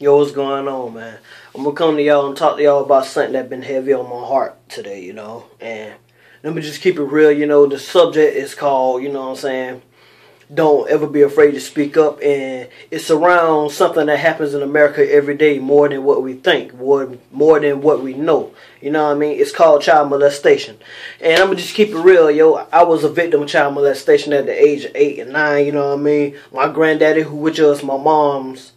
Yo, what's going on, man? I'm gonna come to y'all and talk to y'all about something that's been heavy on my heart today, and let me just keep it real, the subject is called, what I'm saying, don't ever be afraid to speak up, and it's around something that happens in America every day more than what we think, more than what we know. You know what I mean? It's called child molestation. And I'm gonna just keep it real, yo. I was a victim of child molestation at the age of 8 and 9, you know what I mean? My granddaddy, which was my mom's,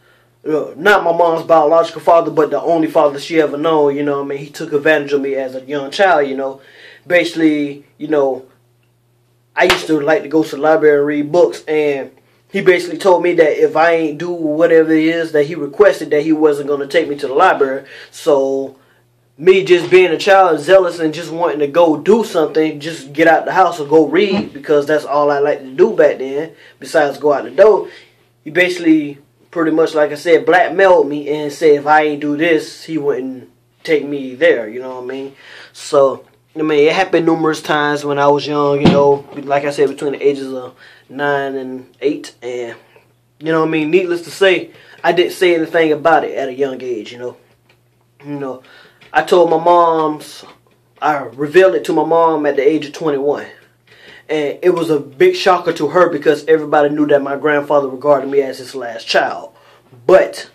not my mom's biological father, but the only father she ever known, you know what I mean? He took advantage of me as a young child, Basically, I used to like to go to the library and read books, and he basically told me that if I ain't do whatever it is that he requested, that he wasn't going to take me to the library. So me just being a child, zealous, and just wanting to go do something, just get out the house or go read, because that's all I liked to do back then, besides go out the door. He basically pretty much, like I said, blackmailed me and said if I ain't do this, he wouldn't take me there, you know what I mean? So, it happened numerous times when I was young, like I said, between the ages of 9 and 8, and, needless to say, I didn't say anything about it at a young age, I told my mom's, I revealed it to my mom at the age of 21. And it was a big shocker to her because everybody knew that my grandfather regarded me as his last child. But,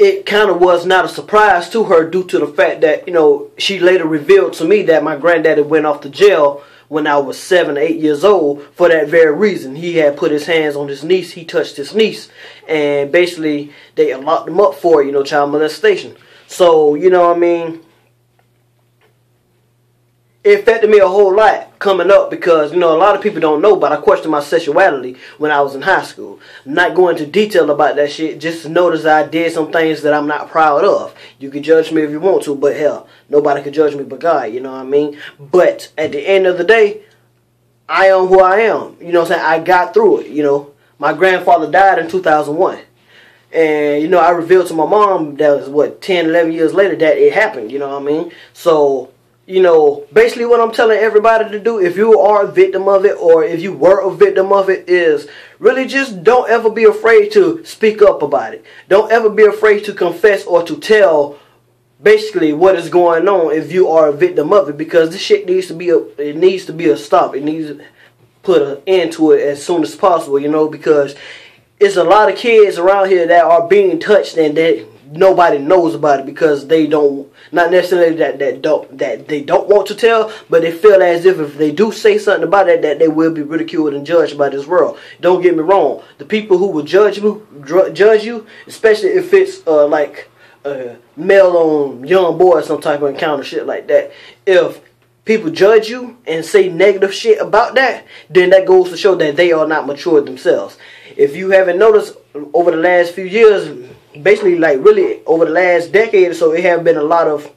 it kind of was not a surprise to her due to the fact that, she later revealed to me that my granddaddy went off to jail when I was 7 or 8 years old for that very reason. He had put his hands on his niece. He touched his niece. And basically, they locked him up for, child molestation. So, it affected me a whole lot coming up because, a lot of people don't know, but I questioned my sexuality when I was in high school. I'm not going into detail about that shit, just notice I did some things that I'm not proud of. You can judge me if you want to, but hell, nobody can judge me but God, you know what I mean? But at the end of the day, I am who I am. You know what I'm saying? I got through it, My grandfather died in 2001. And, I revealed to my mom that was, 10, 11 years later that it happened, you know what I mean? So, basically what I'm telling everybody to do, if you are a victim of it or if you were a victim of it, is really just don't ever be afraid to speak up about it. Don't ever be afraid to confess or to tell basically what is going on if you are a victim of it, because this shit needs to be a stop. It needs to put an end to it as soon as possible, because it's a lot of kids around here that are being touched and that nobody knows about it because they don't, not necessarily that they don't want to tell, but they feel as if they do say something about it, that they will be ridiculed and judged by this world. Don't get me wrong, the people who will judge you, especially if it's like a male on young boy, some type of encounter, shit like that. If people judge you and say negative shit about that, then that goes to show that they are not mature themselves. If you haven't noticed, over the last few years, basically like really over the last decade or so, it have been a lot of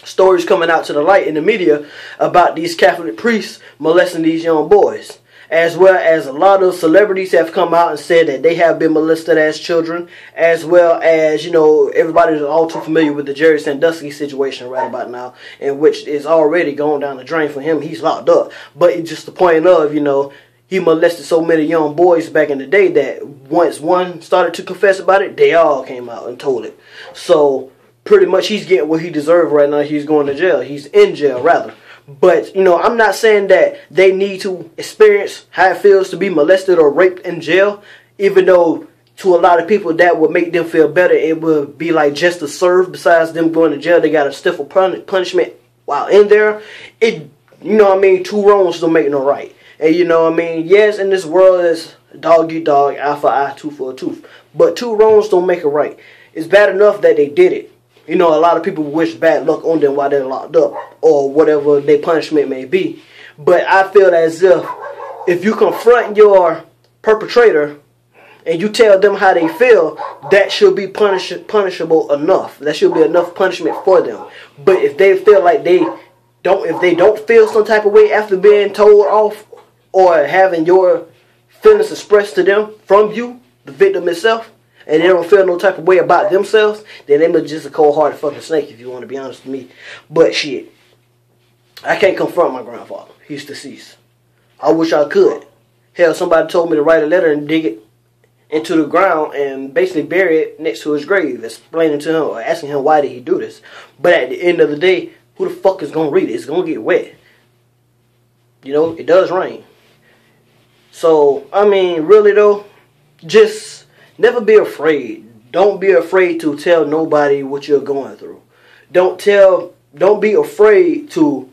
stories coming out to the light in the media about these Catholic priests molesting these young boys, as well as a lot of celebrities have come out and said that they have been molested as children, as well as, everybody is all too familiar with the Jerry Sandusky situation right about now, in which is already going down the drain for him. He's locked up. But it's just the point of, he molested so many young boys back in the day that once one started to confess about it, they all came out and told it. So pretty much he's getting what he deserves right now. He's going to jail. He's in jail, rather. But, I'm not saying that they need to experience how it feels to be molested or raped in jail, even though to a lot of people that would make them feel better. It would be like just to serve. Besides them going to jail, they got a stiffer punishment while in there. Two wrongs don't make no right. And yes, in this world is dog eat dog, eye for eye, tooth for a tooth. But two wrongs don't make it right. It's bad enough that they did it. A lot of people wish bad luck on them while they're locked up, or whatever their punishment may be. But I feel as if you confront your perpetrator and you tell them how they feel, that should be punishable enough. That should be enough punishment for them. But if they feel like if they don't feel some type of way after being told off, or having your feelings expressed to them from you, the victim itself, and they don't feel no type of way about themselves, then they're just a cold-hearted fucking snake, if you want to be honest with me. But shit, I can't confront my grandfather. He's deceased. I wish I could. Hell, somebody told me to write a letter and dig into the ground and basically bury it next to his grave, explaining to him or asking him why did he do this. But at the end of the day, who the fuck is gonna read it? It's gonna get wet. You know, it does rain. So, I mean, really though, just never be afraid. Don't be afraid to tell nobody what you're going through. Don't be afraid to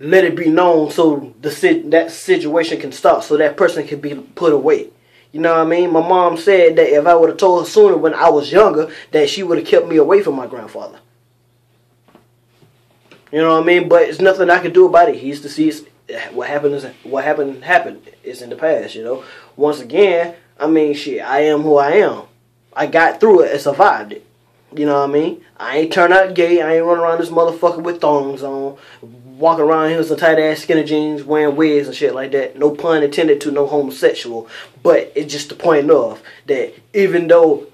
let it be known so that situation can stop, so that person can be put away. You know what I mean? My mom said that if I would have told her sooner when I was younger, that she would have kept me away from my grandfather. You know what I mean? But it's nothing I can do about it. He used to see what happened. It's in the past, you know. Once again, I mean, shit, I am who I am. I got through it and survived it. You know what I mean? I ain't turned out gay. I ain't running around this motherfucker with thongs on, walking around here with some tight ass skinny jeans, wearing wigs and shit like that. No pun intended to no homosexual. But it's just the point of that even though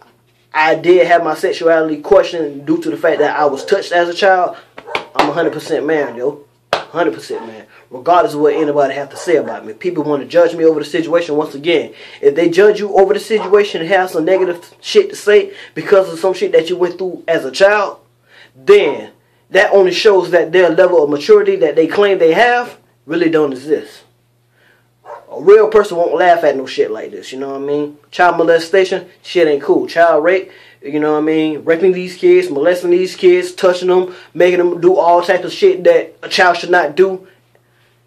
I did have my sexuality questioned due to the fact that I was touched as a child, I'm 100% man, yo. 100% man. Regardless of what anybody have to say about me. People want to judge me over the situation. Once again, if they judge you over the situation and have some negative shit to say because of some shit that you went through as a child, then that only shows that their level of maturity that they claim they have really don't exist. A real person won't laugh at no shit like this, you know what I mean? Child molestation, shit ain't cool. Child rape, you know what I mean? Raping these kids, molesting these kids, touching them, making them do all types of shit that a child should not do.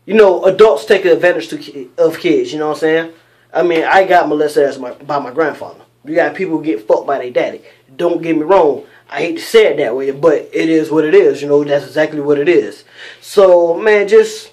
You know, adults take advantage of kids, you know what I'm saying? I mean, I got molested by my grandfather. You got people who get fucked by their daddy. Don't get me wrong. I hate to say it that way, but it is what it is. You know, that's exactly what it is. So, man, just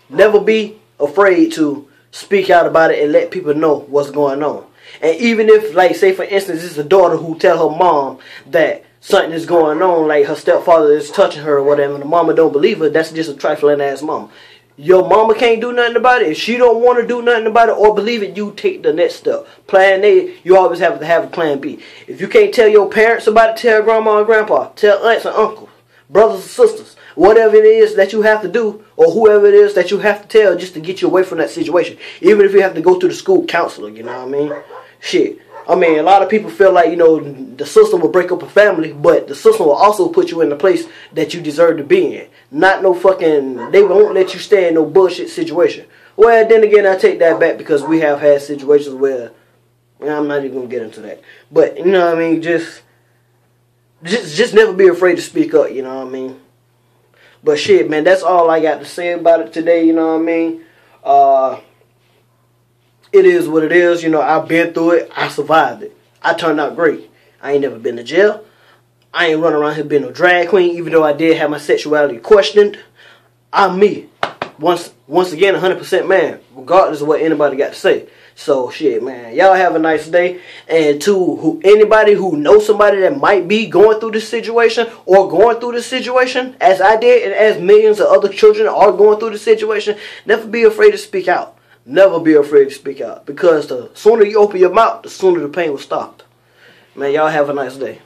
never be afraid to speak out about it and let people know what's going on. And even if, like, say for instance, it's a daughter who tell her mom that something is going on, like her stepfather is touching her or whatever, and the mama don't believe her, that's just a trifling ass mama. Your mama can't do nothing about it. If she don't want to do nothing about it or believe it, you take the next step. Plan A, you always have to have a plan B. If you can't tell your parents about it, tell grandma and grandpa. Tell aunts and uncles, brothers and sisters. Whatever it is that you have to do, or whoever it is that you have to tell just to get you away from that situation. Even if you have to go to the school counselor, you know what I mean? Shit. I mean, a lot of people feel like, you know, the system will break up a family, but the system will also put you in the place that you deserve to be in. Not no fucking, they won't let you stay in no bullshit situation. Well, then again, I take that back because we have had situations where, I'm not even going to get into that. But, you know what I mean, just never be afraid to speak up, you know what I mean? But shit, man, that's all I got to say about it today, you know what I mean? It is what it is. You know, I've been through it. I survived it. I turned out great. I ain't never been to jail. I ain't running around here being no drag queen, even though I did have my sexuality questioned. I'm me. Once again, 100% man, regardless of what anybody got to say. So, shit, man. Y'all have a nice day. And to anybody who knows somebody that might be going through this situation or going through this situation, as I did and as millions of other children are going through this situation, never be afraid to speak out. Never be afraid to speak out. Because the sooner you open your mouth, the sooner the pain will stop. Man, y'all have a nice day.